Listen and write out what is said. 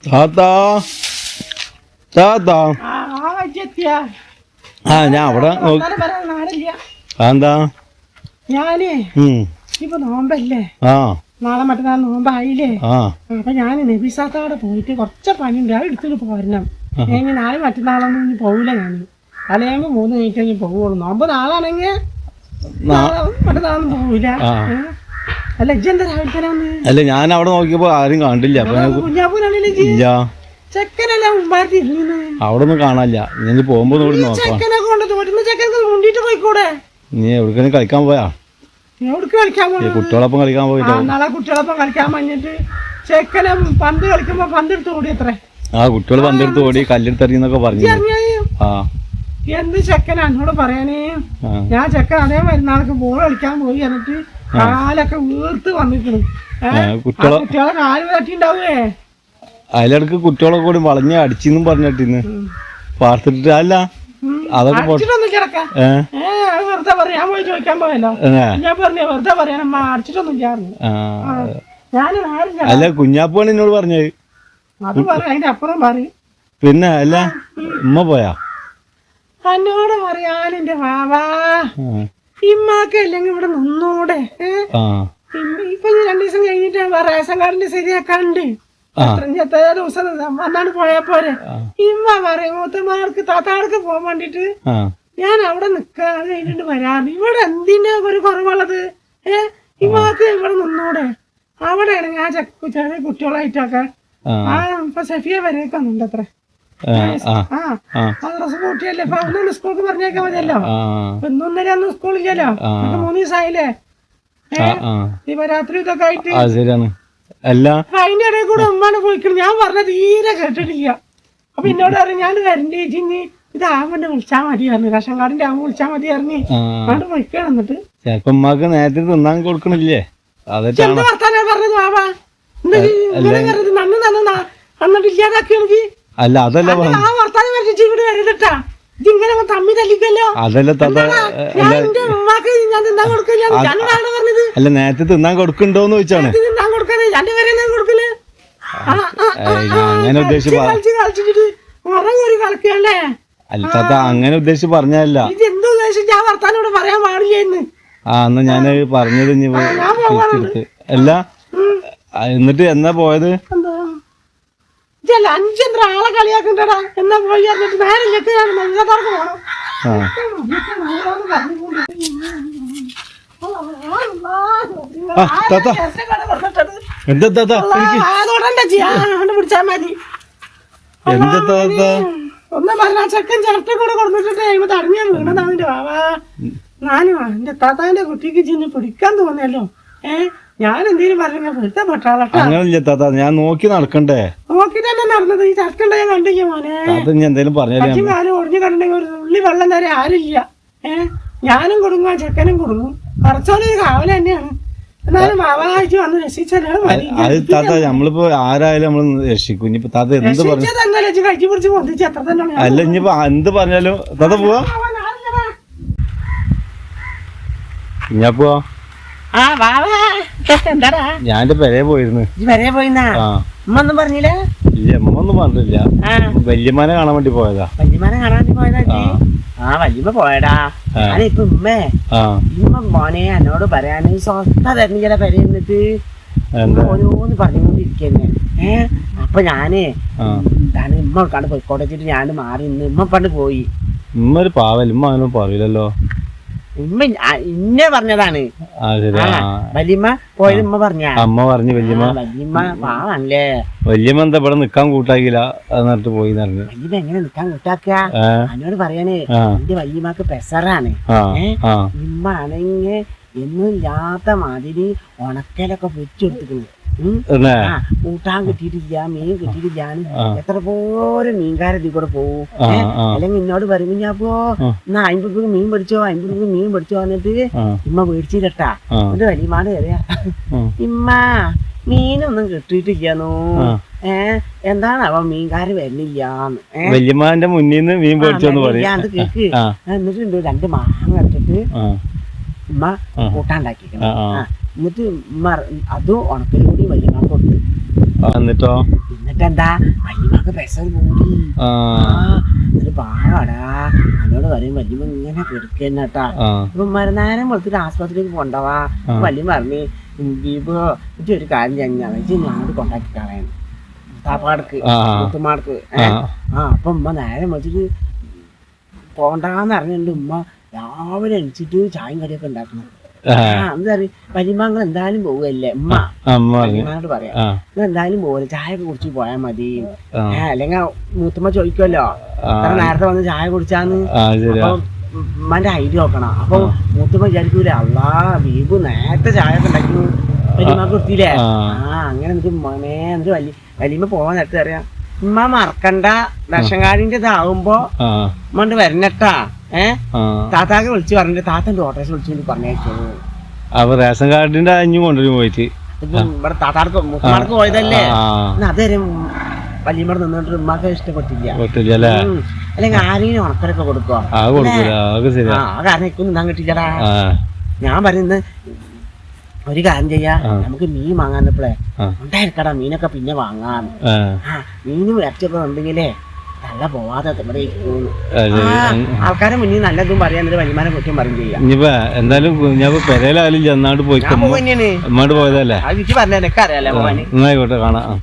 താത്താ താത്താ ഞാൻ അവിടെ എന്താ ഞാനേ ഇപ്പൊ നോമ്പല്ലേ നാളെ മറ്റന്നാൾ നോമ്പായില്ലേ അപ്പൊ ഞാൻ നബീസാത്തോടെ പോയിട്ട് കുറച്ച് പണിയുണ്ട് അത് എടുത്തിട്ട് പോരണം. ഞാൻ നാളെ മറ്റന്നാളൊന്നും ഇനി പോവില്ല. ഞാൻ അല്ലെങ്കിൽ 3 മിനിറ്റ് കഴിഞ്ഞ് പോവുള്ളൂ. നോമ്പ് നാളാണെങ്കിൽ മറ്റന്നാളൊന്നും പോവില്ല. അല്ല ഇജ്ജെന്താ രാവിലെ തന്നെ വന്ന്? അല്ല ഞാൻ അവിടെ നോക്കിയപ്പോ ആരും കണ്ടില്ല. ചെക്കനല്ല മുമ്പായിട്ട് ഇരുന്നു അവിടെ ഒന്നും കാണാനില്ല. ഞാൻ പോകുമ്പോ ചെക്കനെ കൊണ്ട് തോറ്റുന്ന ചെക്കനക്ക് മുണ്ടിട്ട് പോയിക്കൂടെ? നീ എവിടേക്കും കളിക്കാൻ പോയാ? എവിടേക്ക് കളിക്കാൻ പോയി? കുട്ടികളൊപ്പം കളിക്കാൻ പോയിട്ടോ. നാളെ കുട്ടികളൊപ്പം കളിക്കാൻ പറഞ്ഞിട്ട് ചെക്കനെ പന്ത് കളിക്കുമ്പോ പന്തെടുത്ത് ഓടി എത്ര കുട്ടികൾ പന്തെടുത്ത് ഓടി കല്ലെടുത്തെറിയുന്നൊക്കെ പറഞ്ഞു. എന്ത് ചെക്കൻ എന്നോട് പറയാനേ? ഞാൻ ചെക്കൻ അതേ മരുന്നാൾക്ക് ബോൾ കളിക്കാൻ പോയി എന്നിട്ട് കാലൊക്കെ വീർത്ത് വന്നിരിക്കണു. കുട്ടികളെ കാല് തട്ടിണ്ടാവേ. അതിലിടക്ക് കുട്ടികളെ കൂടി വളഞ്ഞ് അടിച്ചെന്നും പറഞ്ഞിട്ടിന്ന് പാർത്തിട്ട്. അല്ല അതൊക്കെ വെറുതെ പറയാൻ പോയി ചോദിക്കാൻ പോയല്ലോ. ഞാൻ പറഞ്ഞു വെറുതെ പറയാനമ്മ അടിച്ചിട്ടൊന്നും ഇല്ലായിരുന്നു. അല്ല കുഞ്ഞാപ്പാണ് എന്നോട് പറഞ്ഞത്. അത് പറയാം, അതിന്റെ അപ്പുറം പറയും. പിന്നെ അല്ല ഉമ്മ പോയാ? എന്നോട് പറയാൻ എന്റെ വാവാ ഇമ്മാക്ക് അല്ലെങ്കിൽ ഇവിടെ നിന്നൂടെ? ഇപ്പൊ 2 ദിവസം കഴിഞ്ഞിട്ട് റേഷൻ കാർഡിന്റെ ശരിയാക്കാണ്ട് എത്ര ദിവസം വന്നാണ് പോയാ പോരെ. ഇമ്മ പറയും മൂത്തമാർക്ക് താത്താർക്ക് പോകാൻ വേണ്ടിട്ട് ഞാൻ അവിടെ നിക്കാതെ കഴിഞ്ഞിട്ട് വരാറ്. ഇവിടെ എന്തിനാ ഒരു കുറവുള്ളത്? ഇമ്മാക്ക് ഇവിടെ നിന്നൂടെ? അവിടെയാണ് ഞാൻ ചെറിയ കുട്ടികളായിട്ടൊക്കെ ഇപ്പൊ സഫിയ വരെയൊക്കെ വന്നിട്ടുണ്ട്. അത്ര മദ്രസ കൂട്ടിയല്ലേ ഇപ്പൊ അവനൊന്ന് സ്കൂൾക്ക് പറഞ്ഞേക്കാൻ മതിയല്ലോ. ഇന്നൊന്നര ഒന്നും സ്കൂളില്ലല്ലോ. 3 ദിവസമായില്ലേ ഇപ്പൊ രാത്രി ഇതൊക്കെ ആയിട്ട്. അതിന്റെ ഇടയിൽ കൂടെ ഉമ്മാണ് പോയിക്കണം. ഞാൻ പറഞ്ഞ തീരെ കേട്ടിട്ടില്ല. അപ്പൊ എന്നോട് പറഞ്ഞു ഞാൻ വരണ്ടേ ചേച്ചി ഇത് ആവണ്ട് വിളിച്ചാ മതി പറഞ്ഞു. റേഷൻ കാർഡിന്റെ ആവുമ്പോ വിളിച്ചാ മതി പറഞ്ഞു. അവിടെ പോയിക്കണം. എന്നിട്ട് ചിലപ്പോ നേരത്തെ തിന്നാൻ കൊടുക്കണില്ലേ? എന്താ വർത്താനാ പറഞ്ഞത് ബാബാ? നന്ന് നന്നാ എന്നിട്ട് ഇല്ലാതാക്കിയാണെങ്കിൽ അല്ല അതല്ല ആ വർത്താനം വരച്ച് ഇവിടെ വരരുട്ടാ. ഇതിങ്ങനെ തമ്മി തല്ലിക്കല്ലോ. അതല്ല അല്ല നേരത്തെ തിന്നാൻ കൊടുക്കണ്ടോന്ന് ചോദിച്ചാണ്. അങ്ങനെ ഉദ്ദേശിച്ച് അല്ല താത്ത അങ്ങനെ ഉദ്ദേശിച്ച് പറഞ്ഞല്ല. എന്ത് ഉദ്ദേശിച്ച് ആ വർത്താനോട് പറയാൻ പാടില്ലെന്ന്. എന്നാ ഞാൻ പറഞ്ഞത് അല്ല. എന്നിട്ട് എന്നാ പോയത്? 5 ആളെ കളിയാക്കണ്ടടാ എന്നാ പോയി പറഞ്ഞിട്ട് നേരെ ഞെട്ടിയാണ് നെയ്യാർക്ക് പോണം. പിടിച്ചാ മതി. ഒന്നും പറഞ്ഞ ചെക്കൻ ചിരട്ട കൂടെ കൊടുത്തിട്ട് തടഞ്ഞാൽ വീണതാവിന്റെ വാവാ. ഞാനും എന്റെ താത്താന്റെ കുട്ടിക്ക് ചെന്ന് പിടിക്കാൻ തോന്നിയല്ലോ. ഞാൻ എന്തേലും പറഞ്ഞ വെറുതെ പെട്ടാളട്ടോ. അങ്ങനല്ല ഞാൻ നോക്കി നടക്കണ്ടേ? നോക്കി തന്നെ നടന്നത്. ഈ ചർക്കണ്ട ഞാൻ കണ്ടില്ല മോനെ. എന്തേലും കാലം ഒടിഞ്ഞു കണ്ടിട്ടുണ്ടെങ്കിൽ ഒരു തുള്ളി വെള്ളം തരെ ആരില്ല. ഞാനും കൊടുങ്ങും ആ ചെക്കനും കൊടുങ്ങും. കുറച്ചോളൊരു കാവല് തന്നെയാണ്. എന്നാലും മാവാഴ്ച വന്ന് രക്ഷിച്ചാലും നമ്മളിപ്പോ ആരായാലും നമ്മള് രക്ഷിക്കും. ഇനിയിപ്പോ താത്ത എന്ത് പറഞ്ഞു കഴിച്ചു പിടിച്ച് പൊന്തിച്ച് എത്ര തന്നെ. അല്ല ഇനിയിപ്പോ എന്ത് പറഞ്ഞാലും താത്ത പോവാ. ഞാൻ പോവാ. ഞാൻ എന്റെ പെരയെ പോയിരുന്നു. ഉമ്മ ഒന്നും പറഞ്ഞില്ല? ഇല്ല ഉമ്മ ഒന്നും പറഞ്ഞില്ല. വല്യമ്മനെ കാണാൻ വേണ്ടി പോയതാ. വല്യമ്മനെ കാണാൻ വേണ്ടി പോയതാ? വല്യമ്മ പോയടാ. ഇപ്പൊ ഉമ്മ മോനെ എന്നോട് പറയാന് സ്വസ്ഥ തരുന്നില്ല പെര എന്നിട്ട് ഓരോന്ന് പറഞ്ഞുകൊണ്ടിരിക്കന്നെ. അപ്പൊ ഞാന് എന്താണ് ഉമ്മ കണ്ട് പോയിക്കോട്ടെ വെച്ചിട്ട് ഞാൻ മാറി നിന്ന് ഉമ്മ പണ്ട് പോയി. ഉമ്മ ഒരു പാവല്ല. ഉമ്മ അങ്ങനെ പറയില്ലല്ലോ. ഉമ്മ ഇന്നെ പറഞ്ഞതാണ്. വല്യമ്മ പോയത് ഉമ്മ പറഞ്ഞ. അമ്മ പറഞ്ഞു വല്യമ്മ. വല്യമ്മ പാവല്ലേ. വല്യമ്മ എന്താ ഇവിടെ നിക്കാൻ കൂട്ടാക്കില്ല എന്നിട്ട് പോയി. വല്യമ്മ എങ്ങനെ നിക്കാൻ കൂട്ടാക്കുക? എന്നോട് പറയാനേ എന്റെ വല്യമ്മക്ക് പെസറാണ്. ഇമ്മ ആണെങ്കിൽ എന്നും ഇല്ലാത്ത മാതിരി ഉണക്കലൊക്കെ വെച്ചെടുത്തിക്കുന്നു. കൂട്ടാൻ കിട്ടിയിട്ടില്ല, മീൻ കിട്ടിയിട്ടില്ല. എത്ര പോലും മീൻകാരതി കൂടെ പോവും. അല്ലെങ്കിൽ എന്നോട് പറയും ഞാൻ പോ എന്നാ 50 രൂപ മീൻ പഠിച്ചോ 50 രൂപ മീൻ പഠിച്ചോ എന്നിട്ട് ഇമ്മ മേടിച്ചിട്ടാ. എന്നിട്ട് വലിയമാട് കയറിയാ ഇമ്മ മീനൊന്നും കിട്ടിയിട്ടില്ലാന്നോ. എന്താണ് അവ മീൻകാര് വരുന്നില്ലാന്ന്. വല്യമ്മാന്റെ മുന്നിന്ന് മീൻ പഠിച്ചോന്ന് പറയാ. അത് കേക്ക്. എന്നിട്ടുണ്ട് 2 മാങ്ങ എടുത്തിട്ട് ഉമ്മ കൂട്ടാണ്ടാക്കി. എന്നിട്ട് അതും ഉണക്കലും കൂടി വല്യമ്മ കൊടുത്തു. എന്നിട്ട് എന്നിട്ടെന്താ വല്യമ്മക്ക് പെസർ കൂടി എന്നിട്ട് പാവാടാ എന്നോട് പറയും വല്യമ്മ ഇങ്ങനെ കിടക്കന്നട്ടാ ഇപ്പൊ മരുന്നേരം കൊടുത്തിട്ട് ആസ്പത്രിക്ക് കൊണ്ടുപോവാ വല്യമ്മ പറഞ്ഞു ദീപോ ഇത് ഒരു കാര്യം കഴിഞ്ഞാൽ ഞാനോട് കൊണ്ടാക്കി കളയാൻ താപ്പാടക്ക് മുത്തുമാടക്ക് അപ്പൊ ഉമ്മ നേരം വെച്ചിട്ട് പോണ്ടാന്ന് അറിഞ്ഞിട്ടുണ്ട് ഉമ്മ രാവിലെ എണിച്ചിട്ട് ചായയും കടിയൊക്കെ ഉണ്ടാക്കണം എന്താ പറയുക വല്യമ്മ എന്തായാലും പോവല്ലേ ഉമ്മ വല്യമ്മനോട് പറയാം നിങ്ങൾ എന്തായാലും പോവല്ലേ ചായ ഒക്കെ കുടിച്ച് പോയാൽ മതി അല്ലെങ്കിൽ മൂത്തമ്മ ചോദിക്കുമല്ലോ നേരത്തെ വന്ന് ചായ കുടിച്ചാന്ന് അപ്പൊ ഉമ്മന്റെ ഐഡിയ നോക്കണം അപ്പൊ മൂത്തമ്മ വിചാരിക്കൂലേ അള്ളാ ദീപു നേരത്തെ ചായ ഒക്കെ ഉണ്ടാക്കി വല്യമ്മക്ക് കൊടുത്തില്ലേ അങ്ങനെ എന്നിട്ട് മോനെ എന്നിട്ട് വല്യമ്മ പോവാൻ നേരത്തെ അറിയാം ഉമ്മ മറക്കണ്ട റേഷൻ കാർഡിന്റെ ഇതാവുമ്പോ ഉമ്മണ്ട് വരണട്ടാ താത്താക്ക് വിളിച്ചു പറഞ്ഞിട്ട് താത്തന്റെ ഓട്ടോസ് വിളിച്ചു പറഞ്ഞേച്ചു അപ്പൊ റേഷൻ കാർഡിന്റെ അഞ്ഞു കൊണ്ടുവരും പോയിട്ട് ഇവിടെ താത്താർക്ക് മുത്തമാർക്ക് പോയതല്ലേ അതുവരെ വല്യമ്മ നിന്നിട്ട് ഉമ്മക്ക് ഇഷ്ടപ്പെട്ടില്ല അല്ലെങ്കിൽ ആരെങ്കിലും ഉണക്കലൊക്കെ കൊടുക്കോ കാരണം ഇക്കൊന്നും നിന്നാൻ കിട്ടില്ലടാ ഞാൻ പറയുന്നത് ഒരു കാര്യം ചെയ്യാ നമുക്ക് മീൻ വാങ്ങാന്നപ്പോഴേ ഉണ്ടായിരിക്കടാ മീനൊക്കെ പിന്നെ വാങ്ങാൻ മീനും ഇറച്ചൊക്കെ ഉണ്ടെങ്കിലേ നല്ല പോവാതെ ആൾക്കാരെ മുന്നിൽ നല്ലതും പറയാൻ വലിയമാനെ കുറ്റം പറയും ചെയ്യാം ഇനിയിപ്പോ എന്തായാലും ഞാൻ പെരയിലായാലും ചെന്നാട് പോയി പോയതല്ലേ അത് വിളിച്ച് പറഞ്ഞ എനിക്ക് അറിയാലോ എന്നായിക്കോട്ടെ കാണാം